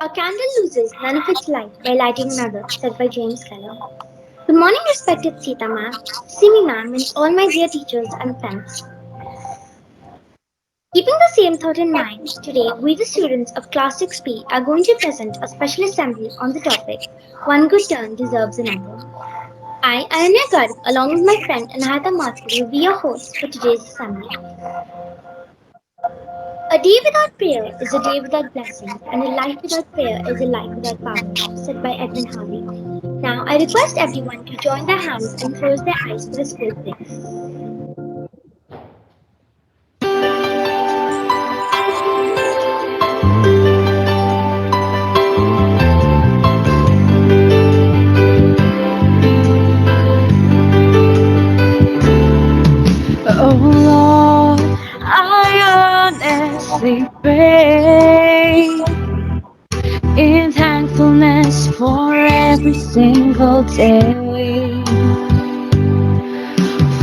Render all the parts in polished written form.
A candle loses none of its light by lighting another, said by James Keller. Good morning, respected Sita ma'am, Simi ma'am, and all my dear teachers and friends. Keeping the same thought in mind, today we, the students of Class 6B, are going to present a special assembly on the topic One Good Turn Deserves Another. I, Ananya Garg, along with my friend Anahata Mathur, will be your host for today's assembly. A day without prayer is a day without blessing, and a life without prayer is a life without power, said by Edmund Harvey. Now, I request everyone to join their hands and close their eyes for this quick prayer. Oh Lord, I honestly pray in thankfulness for every single day,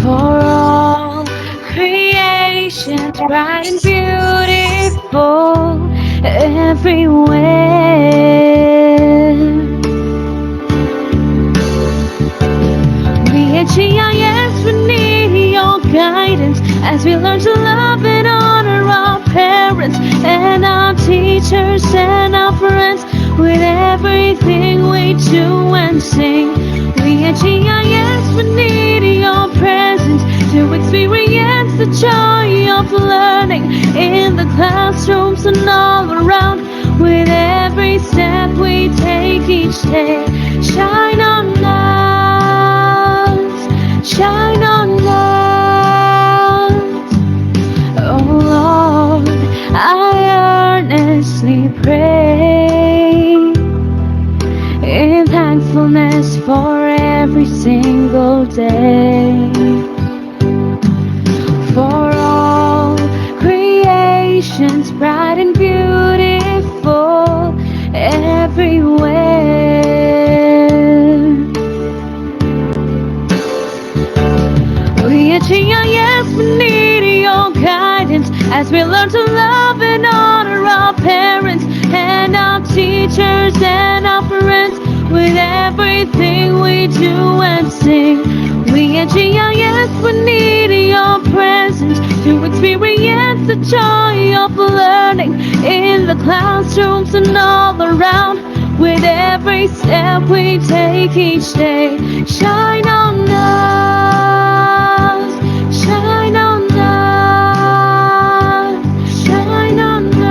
for all creation bright and beautiful everywhere. We at GIS, we need your guidance as we learn to love and honor our parents and our teachers and our friends with everything we do and sing. We at GIS, we need your presence to experience the joy of learning in the classrooms and all around. With every step we take each day, shine on us, shine on us. Oh Lord, I earnestly pray in thankfulness for every single day, for all creations bright and beautiful everywhere. We at GIS, we need your guidance as we learn to love and honor our parents and our teachers and our friends with everything we do and sing. We at GIS, we need your presence to experience the joy of learning in the classrooms and all around. With every step we take each day, shine on us, shine on us, shine on us.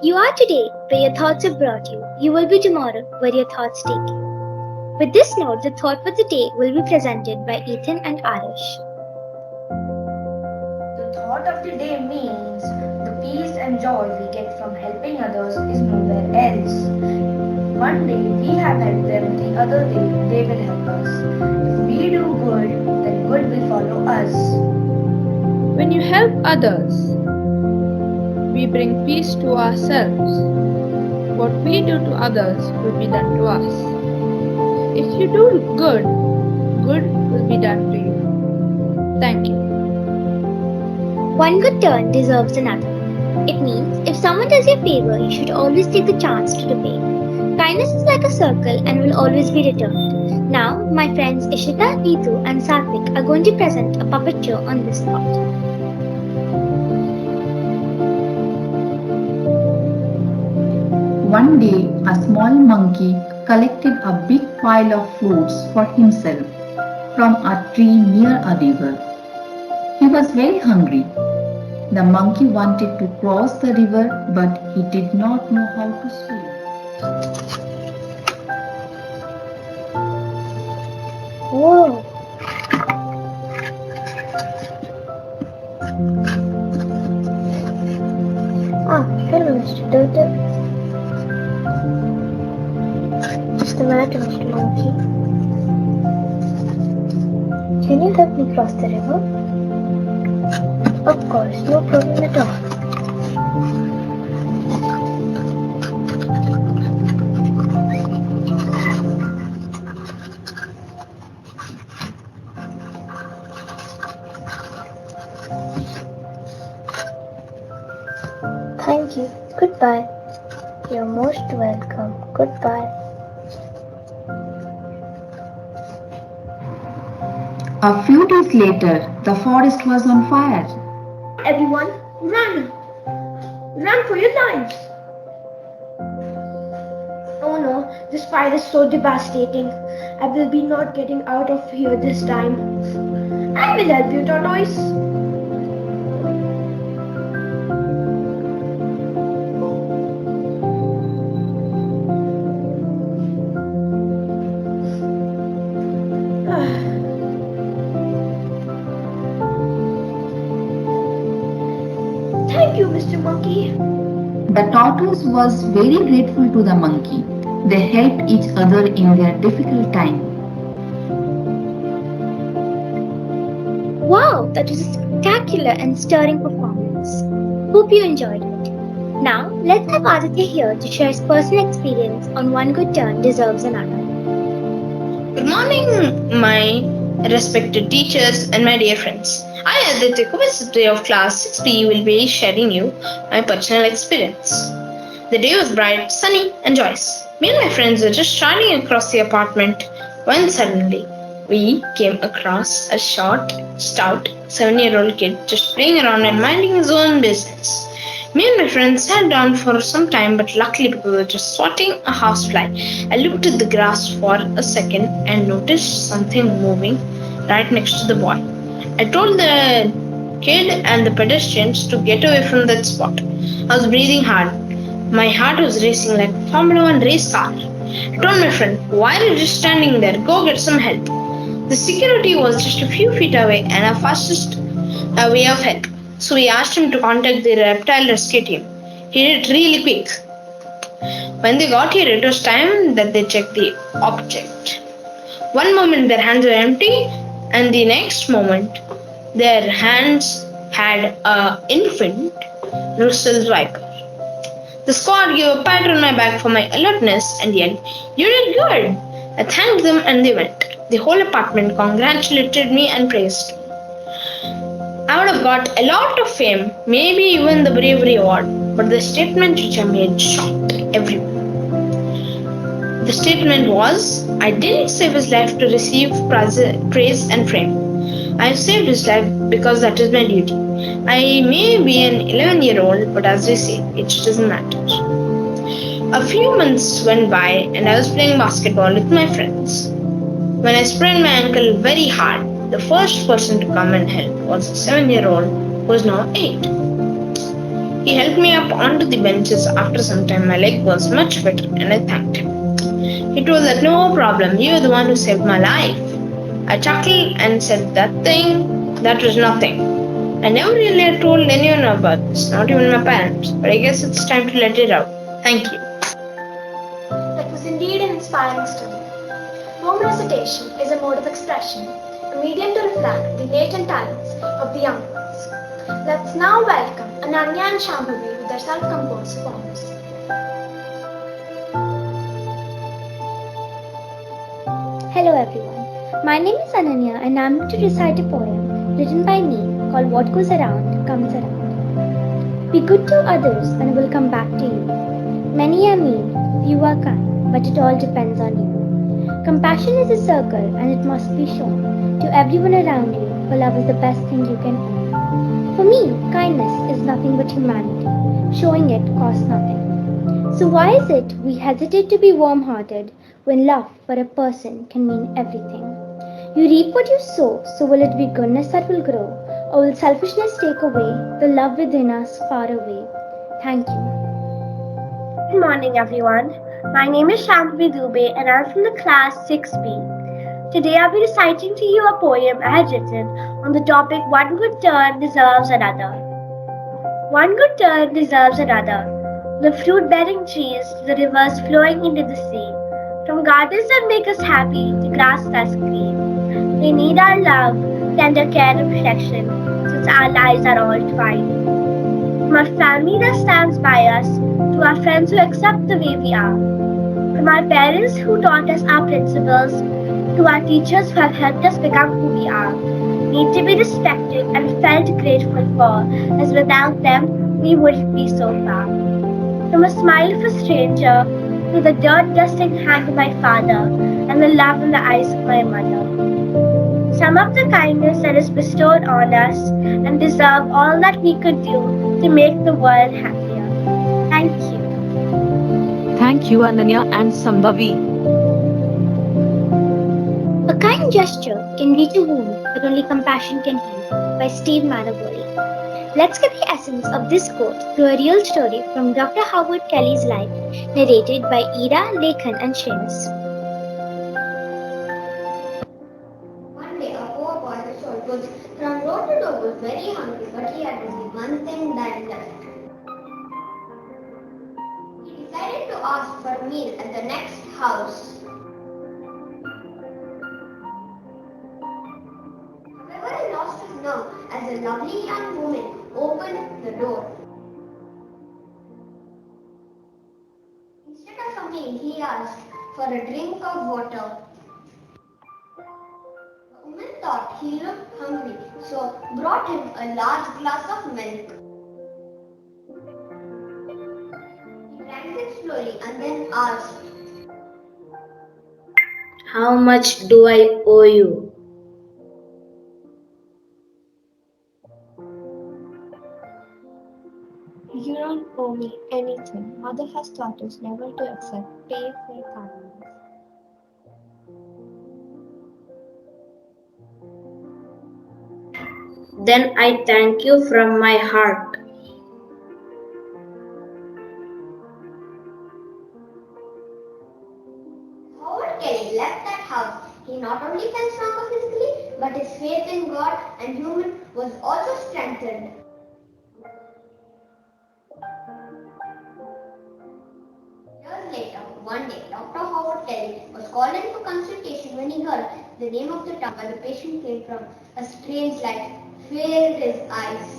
You are today where your thoughts have brought you. You will be tomorrow where your thoughts take you. With this note, the thought for the day will be presented by Ethan and Arish. The thought of the day means the peace and joy we get from helping others is nowhere else. One day we have helped them, the other day they will help us. If we do good, then good will follow us. When you help others, we bring peace to ourselves. What we do to others will be done to us. If you do good, good will be done to you. Thank you. One good turn deserves another. It means if someone does you a favor, you should always take the chance to repay. Kindness is like a circle and will always be returned. Now, my friends Ishita, Neetu, and Satvik are going to present a puppet show on this thought. One day, a small monkey collected a big pile of fruits for himself from a tree near a river. He was very hungry. The monkey wanted to cross the river, but he did not know how to swim. Whoa! Hello, Mr. Turtle. Just a minute, Mr. Monkey. Can you help me cross the river? Of course, no problem at all. Goodbye. You're most welcome. Goodbye. A few days later, the forest was on fire. Everyone, run! Run for your lives! Oh no, this fire is so devastating. I will be not getting out of here this time. I will help you, Tortoise. Thank you, Mr. Monkey. The tortoise was very grateful to the monkey. They helped each other in their difficult time. Wow, that was a spectacular and stirring performance. Hope you enjoyed it. Now, let's have Aditya here to share his personal experience on One Good Turn Deserves Another. Good morning, my respected teachers and my dear friends. I, Aditya Kubasupri of class 6B, will be sharing you my personal experience. The day was bright, sunny, and joyous. Me and my friends were just striding across the apartment when suddenly we came across a short, stout 7-year-old kid just playing around and minding his own business. Me and my friends sat down for some time, but luckily because we were just swatting a housefly, I looked at the grass for a second and noticed something moving right next to the boy. I told the kid and the pedestrians to get away from that spot. I was breathing hard. My heart was racing like a Formula One race car. I told my friend, "Why are you just standing there? Go get some help." The security was just a few feet away and our fastest way of help. So we asked him to contact the reptile rescue team. He did it really quick. When they got here, it was time that they checked the object. One moment their hands were empty, and the next moment their hands had an infant Russell's viper. The squad gave a pat on my back for my alertness and yelled, "You did good!" I thanked them and they went. The whole apartment congratulated me and praised me. I would have got a lot of fame, maybe even the bravery award, but the statement which I made shocked everyone. The statement was, I didn't save his life to receive praise and fame. I saved his life because that is my duty. I may be an 11-year-old, but as they say, it doesn't matter. A few months went by and I was playing basketball with my friends. When I sprained my ankle very hard, the first person to come and help was a 7-year-old who was now 8. He helped me up onto the benches. After some time, my leg was much better and I thanked him. He told that no problem, you are the one who saved my life. I chuckled and said that was nothing. I never really told anyone about this, not even my parents, but I guess it's time to let it out. Thank you. That was indeed an inspiring story. Poem recitation is a mode of expression, a medium to reflect the latent talents of the young ones. Let's now welcome Ananya and Shambhavi with their self-composed poems. Hello everyone. My name is Ananya and I'm going to recite a poem written by me called What Goes Around Comes Around. Be good to others and it will come back to you. Many are mean, few are kind, but it all depends on you. Compassion is a circle and it must be shown to everyone around you, for love is the best thing you can own. For me, kindness is nothing but humanity. Showing it costs nothing. So why is it we hesitate to be warm-hearted when love for a person can mean everything? You reap what you sow, so will it be goodness that will grow, or will selfishness take away the love within us far away? Thank you. Good morning, everyone. My name is Shambhavi Dubey and I'm from the class 6B. Today I'll be reciting to you a poem I had written on the topic One Good Turn Deserves Another. One good turn deserves another. The fruit-bearing trees to the rivers flowing into the sea. From gardens that make us happy to grass that's green. They need our love, tender care and protection, since our lives are all twined. From our family that stands by us, to our friends who accept the way we are. From our parents who taught us our principles, to our teachers who have helped us become who we are. Need to be respected and felt grateful for, as without them, we wouldn't be so far. from a smile of a stranger to the dirt dusting hand of my father and the love in the eyes of my mother. Some of the kindness that is bestowed on us and deserve all that we could do to make the world happier. Thank you. Thank you, Ananya and Sambhavi. A kind gesture can reach a wound that only compassion can heal, by Steve Maraboli. Let's get the essence of this quote through a real story from Dr. Howard Kelly's life, narrated by Ira, Lekhan, and Shreyas. One day, a poor boy who sold goods from door to door was very hungry, but he had only one thing that left. He decided to ask for a meal at the next house. However, he lost his nerve as a lovely young woman opened the door. Instead of a meal, he asked for a drink of water. The woman thought he looked hungry, so brought him a large glass of milk. He drank it slowly and then asked, How much do I owe you? You don't owe me anything. Mother has taught us never to accept pay for kindness. Then I thank you from my heart. Howard Kelly left that house. He not only felt stronger physically, but his faith in God and human was also strengthened. Years later, one day, Dr. Howard Kelly was called in for consultation when he heard the name of the town where the patient came from. A strange light filled his eyes.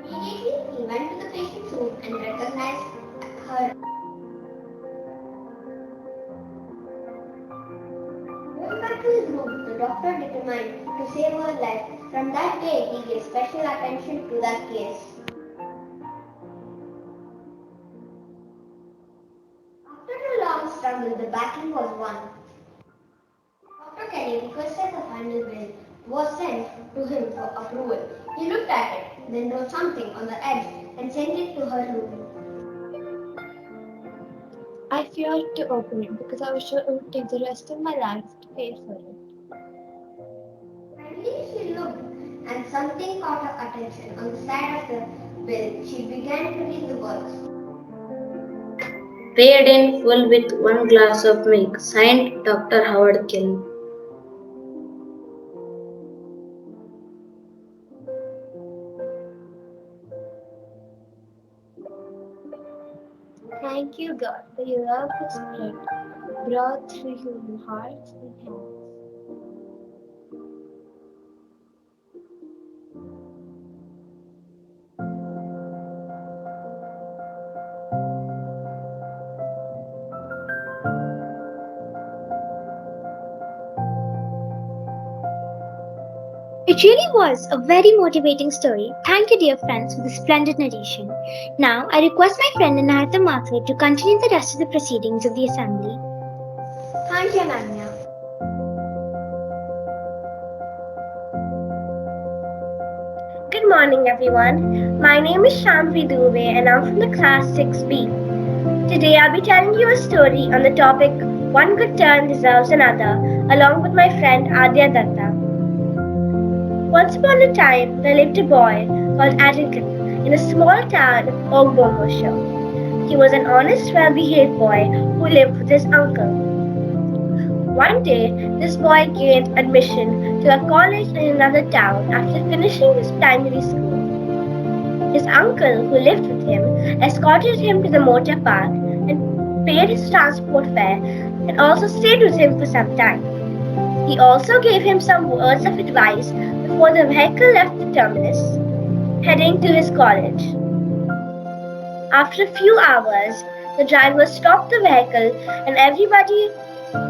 Immediately, he went to the patient's room and recognized her. Going back to his room, the doctor determined to save her life. From that day, he gave special attention to that case. After a long struggle, the battle was won. Dr. Kelly requested the final bill was sent to him for approval. He looked at it, then wrote something on the edge and sent it to her room. I feared to open it because I was sure it would take the rest of my life to pay for it. Finally, she looked and something caught her attention. On the side of the bill, she began to read the words. Paid in full with one glass of milk. Signed Dr. Howard Kelly. Thank you, God, for your love is spread, brought through human hearts and hands. It really was a very motivating story. Thank you, dear friends, for the splendid narration. Now, I request my friend Anahata Mathur to continue the rest of the proceedings of the assembly. Thank you, Nanya. Good morning, everyone. My name is Shambhi Dubey and I'm from the class 6B. Today I'll be telling you a story on the topic One Good Turn Deserves Another, along with my friend Adya Datta. Once upon a time, there lived a boy called Addington in a small town of Ogbomosho. He was an honest, well-behaved boy who lived with his uncle. One day, this boy gained admission to a college in another town after finishing his primary school. His uncle, who lived with him, escorted him to the motor park and paid his transport fare and also stayed with him for some time. He also gave him some words of advice before the vehicle left the terminus, heading to his college. After a few hours, the driver stopped the vehicle and everybody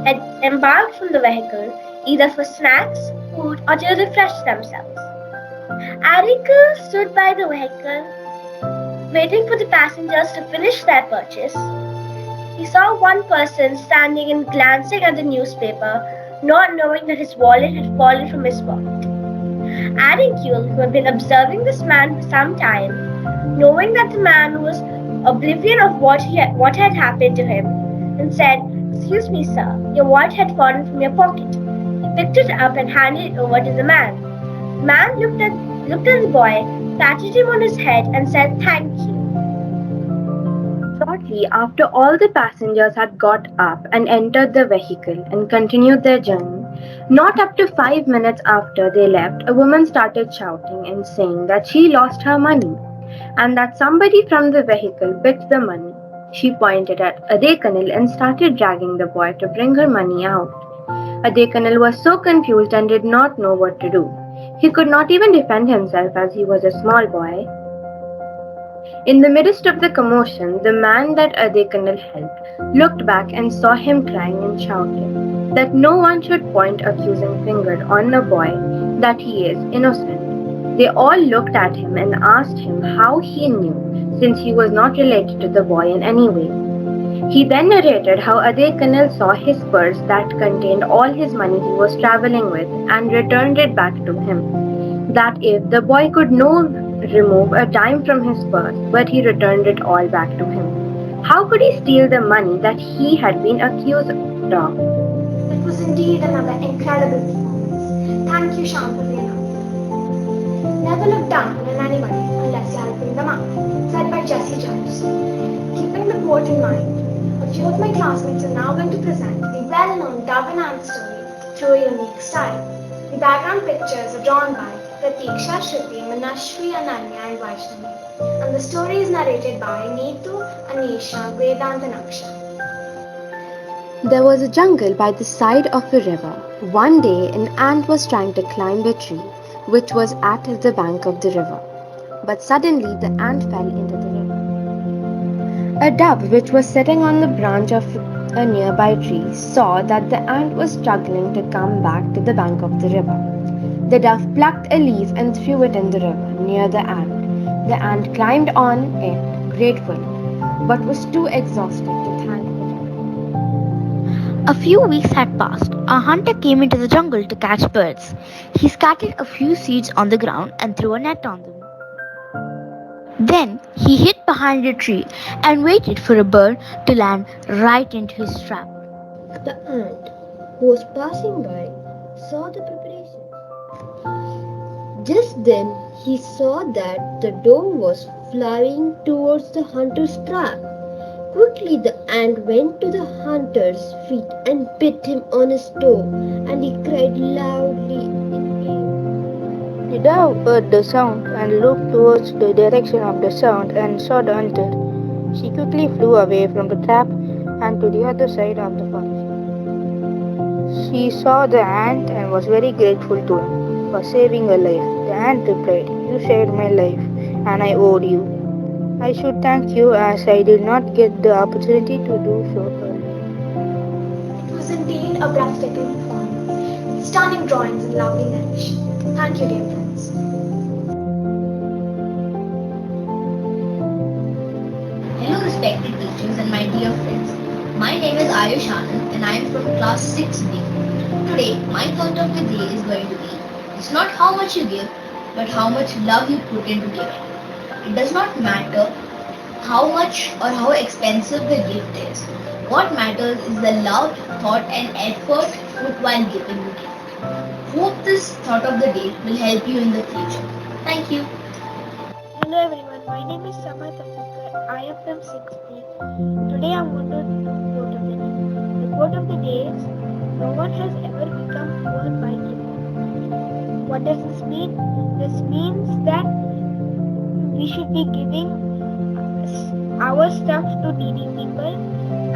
had embarked from the vehicle either for snacks, food, or to refresh themselves. Arikel stood by the vehicle, waiting for the passengers to finish their purchase. He saw one person standing and glancing at the newspaper, not knowing that his wallet had fallen from his pocket. Arikel, who had been observing this man for some time, knowing that the man was oblivious of what had happened to him, and said, "Excuse me, sir, your wallet had fallen from your pocket." He picked it up and handed it over to the man. The man looked at the boy, patted him on his head, and said, "Thank you." Shortly after all the passengers had got up and entered the vehicle and continued their journey, not up to 5 minutes after they left, a woman started shouting and saying that she lost her money and that somebody from the vehicle picked the money. She pointed at Adekanil and started dragging the boy to bring her money out. Adekanil was so confused and did not know what to do. He could not even defend himself as he was a small boy. In the midst of the commotion, the man that Adekanil helped looked back and saw him crying and shouting that no one should point accusing finger on a boy, that he is innocent. They all looked at him and asked him how he knew, since he was not related to the boy in any way. He then narrated how Adekanil saw his purse that contained all his money he was traveling with and returned it back to him. That if the boy could no remove a dime from his purse, but he returned it all back to him. How could he steal the money that he had been accused of? It was indeed another incredible performance. Thank you, Shyam, for being on. Never look down on anybody unless you're helping them out, said by Jesse Jones. Keeping the quote in mind, a few of my classmates are now going to present the well-known Dove and Ant story through a unique style. The background pictures are drawn by Pratiksha, Shruti, Manashwi, Ananya, and Vaishnavi, and the story is narrated by Neetu, Anisha, Vedant, and Aksha. There was a jungle by the side of a river. One day, an ant was trying to climb a tree, which was at the bank of the river. But suddenly, the ant fell into the river. A dove, which was sitting on the branch of a nearby tree, saw that the ant was struggling to come back to the bank of the river. The dove plucked a leaf and threw it in the river near the ant. The ant climbed on it, grateful, but was too exhausted to thank the dove. A few weeks had passed. A hunter came into the jungle to catch birds. He scattered a few seeds on the ground and threw a net on them. Then he hid behind a tree and waited for a bird to land right into his trap. The ant, who was passing by, saw the preparations. Just then he saw that the dove was flying towards the hunter's trap. Quickly the ant went to the hunter's feet and bit him on his toe, and he cried loudly in pain. The dove heard the sound and looked towards the direction of the sound and saw the hunter. She quickly flew away from the trap and to the other side of the forest. She saw the ant and was very grateful to him for saving her life. The ant replied, "You saved my life and I owed you. I should thank you as I did not get the opportunity to do so earlier." It was indeed a breathtaking performance, with stunning drawings and lovely narration. Thank you, dear friends. Hello, respected teachers and my dear friends. My name is Ayush Anand and I am from class 6B. Today, my thought of the day is going to be, it's not how much you give, but how much love you put into giving. It does not matter how much or how expensive the gift is. What matters is the love, thought and effort put while giving the gift. Hope this thought of the day will help you in the future. Thank you. Hello everyone, my name is Samarth Asukar. I am from 6B. Today I am going to do quote of the day. The quote of the day is, "No one has ever become poor by giving." What does this mean? This means that we should be giving our stuff to needy people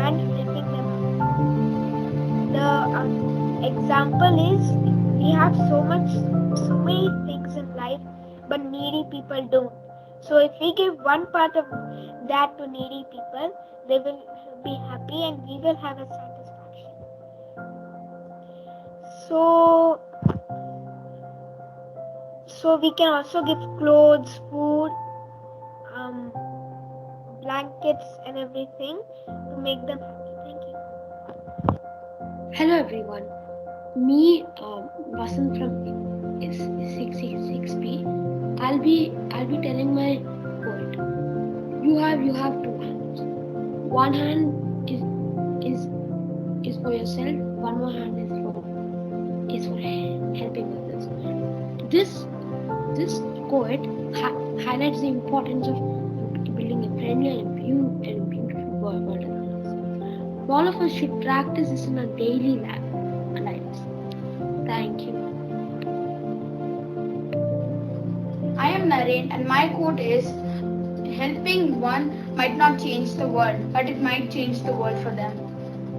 and helping them out. The example is, we have so many things in life, but needy people don't. So if we give one part of that to needy people, they will be happy and we will have a satisfaction. So we can also give clothes, food, blankets and everything to make them happy. Thank you. Hello everyone. Me, Vasant from 6B. I'll be telling my quote. You have two hands. One hand is for yourself. One more hand is for helping others. This quote highlights the importance of building a friendly and beautiful world around us. All of us should practice this in our daily lives. Thank you. I am Naren and my quote is, helping one might not change the world, but it might change the world for them.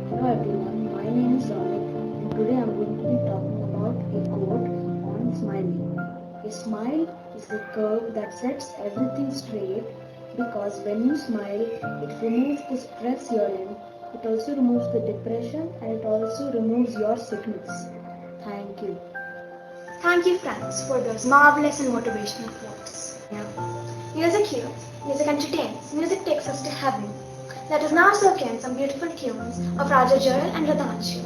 Hello everyone, my name is Amit and today I am going to be talking about a quote on smiling. A smile is the curve that sets everything straight because when you smile, it removes the stress you're in, it also removes the depression and it also removes your sickness. Thank you. Thank you, Franz, for those marvelous and motivational quotes. Music heals, music entertains, music takes us to heaven. Let us now soak in some beautiful tunes of Raja Jaral and Radhanshu.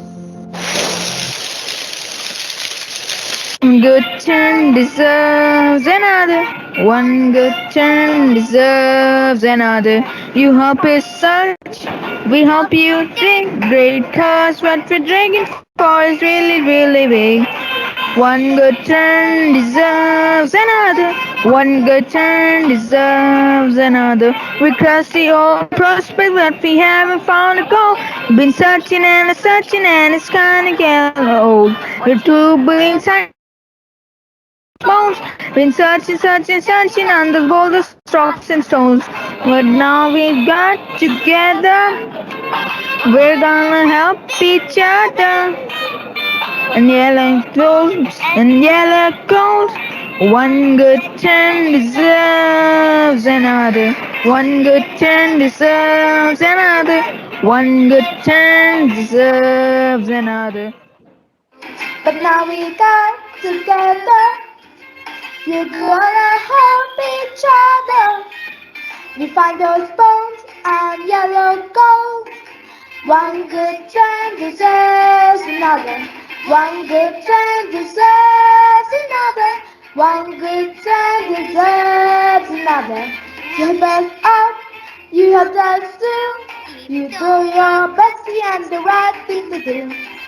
Good turn deserves another. One good turn deserves another. You hope is such. We hope you drink great cause what we're drinking for is really, really big. One good turn deserves another. One good turn deserves another. We cross the old prospect, but we haven't found a goal. Been searching and it's kinda getting old. We're too big time. Bones. Been searching on the boulders, rocks and stones. But now we got together. We're gonna help each other. And yellow gold. One good turn deserves another. One good turn deserves another. One good turn deserves another. But now we got together. We're gonna help each other. We find those bones and yellow gold. One good turn deserves another. One good turn deserves another. One good turn deserves another. You help us up, you helped us too. You do your best and the right thing to do.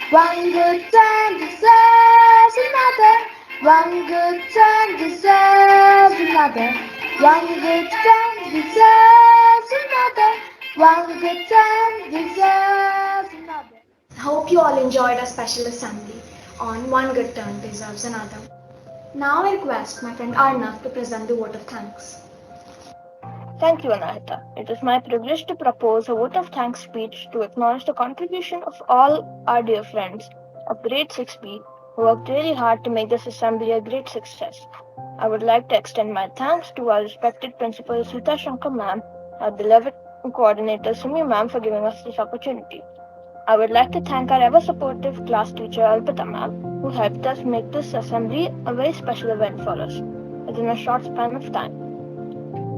One good turn deserves another. One good turn deserves another. One good turn deserves another. One good turn deserves another. I hope you all enjoyed our special assembly on One Good Turn Deserves Another. Now I request my friend Arnav to present the vote of thanks. Thank you, Anahita. It is my privilege to propose a vote of thanks speech to acknowledge the contribution of all our dear friends of Grade 6B who worked really hard to make this assembly a great success. I would like to extend my thanks to our respected Principal Sita Shankar ma'am, our beloved coordinator Sumi ma'am for giving us this opportunity. I would like to thank our ever-supportive class teacher Alpita ma'am, who helped us make this assembly a very special event for us within a short span of time.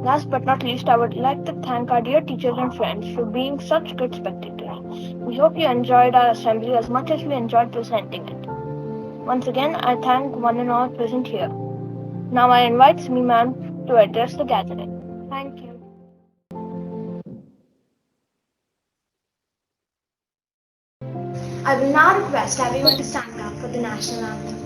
Last but not least, I would like to thank our dear teachers and friends for being such good spectators. We hope you enjoyed our assembly as much as we enjoyed presenting it. Once again, I thank one and all present here. Now I invite Sumi ma'am to address the gathering. Thank you. I will now request everyone to stand up for the national anthem.